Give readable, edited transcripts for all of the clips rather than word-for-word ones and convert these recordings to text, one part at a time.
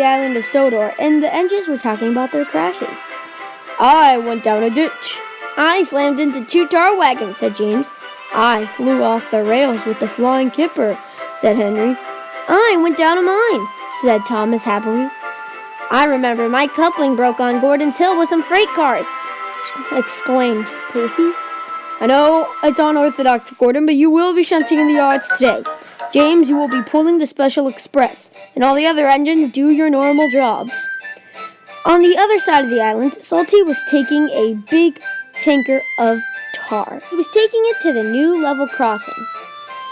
the island of Sodor, and the engines were talking about their crashes. I went down a ditch. I slammed into 2 tar wagons, said James. I flew off the rails with the flying kipper, said Henry. I went down a mine, said Thomas happily. I remember my coupling broke on Gordon's Hill with some freight cars, exclaimed Percy. I know it's unorthodox, Gordon, but you will be shunting in the yards today. James, you will be pulling the Special Express, and all the other engines do your normal jobs. On the other side of the island, Salty was taking a big tanker of tar. He was taking it to the new level crossing.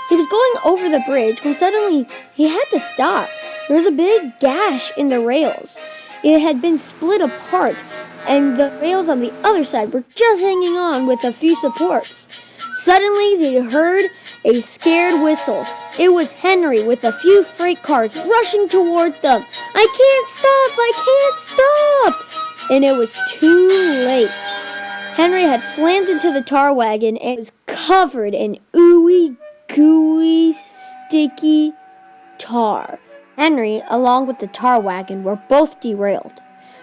He was going over the bridge when suddenly he had to stop. There was a big gash in the rails. It had been split apart, and the rails on the other side were just hanging on with a few supports. Suddenly, they heard a scared whistle. It was Henry with a few freight cars rushing toward them. I can't stop! And it was too late. Henry had slammed into the tar wagon and was covered in ooey, gooey, sticky tar. Henry, along with the tar wagon, were both derailed.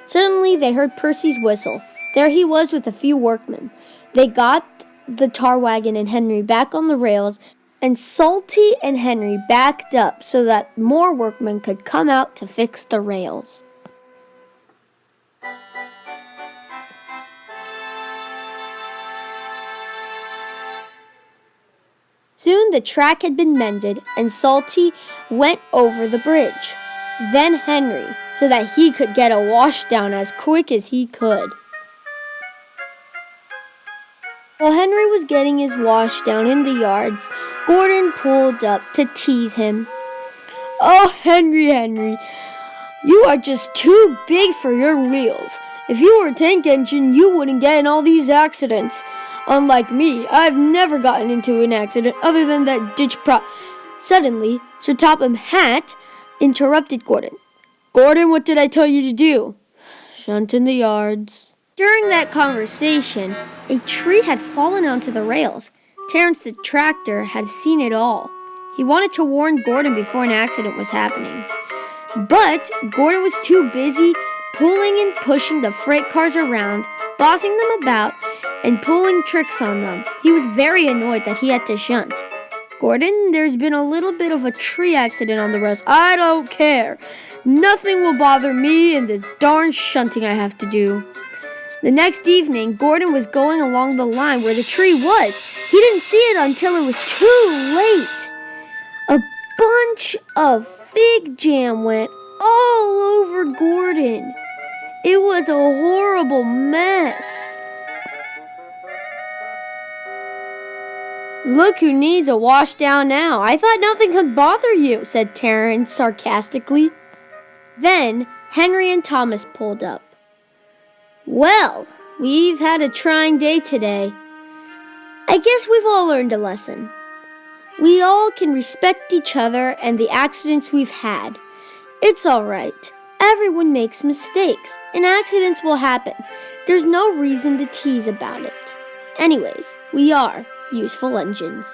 Suddenly, they heard Percy's whistle. There he was with a few workmen. They got the tar wagon and Henry back on the rails, and Salty and Henry backed up so that more workmen could come out to fix the rails. Soon the track had been mended, and Salty went over the bridge. Then Henry, so that he could get a washdown as quick as he could. While Henry was getting his washdown in the yards, Gordon pulled up to tease him. Oh, Henry, you are just too big for your wheels. If you were a tank engine, you wouldn't get in all these accidents. Unlike me, I've never gotten into an accident other than that ditch Suddenly, Sir Topham Hatt interrupted Gordon. Gordon, what did I tell you to do? Shunt in the yards. During that conversation, a tree had fallen onto the rails. Terence the tractor had seen it all. He wanted to warn Gordon before an accident was happening. But Gordon was too busy pulling and pushing the freight cars around, bossing them about, and pulling tricks on them. He was very annoyed that he had to shunt. Gordon, there's been a little bit of a tree accident on the rails. I don't care. Nothing will bother me in this darn shunting I have to do. The next evening, Gordon was going along the line where the tree was. He didn't see it until it was too late. A bunch of fig jam went all over Gordon. It was a horrible mess. Look who needs a washdown now. I thought nothing could bother you, said Terence sarcastically. Then Henry and Thomas pulled up. Well, we've had a trying day today. I guess we've all learned a lesson. We all can respect each other and the accidents we've had. It's all right. Everyone makes mistakes, and accidents will happen. There's no reason to tease about it. Anyways, we are useful engines.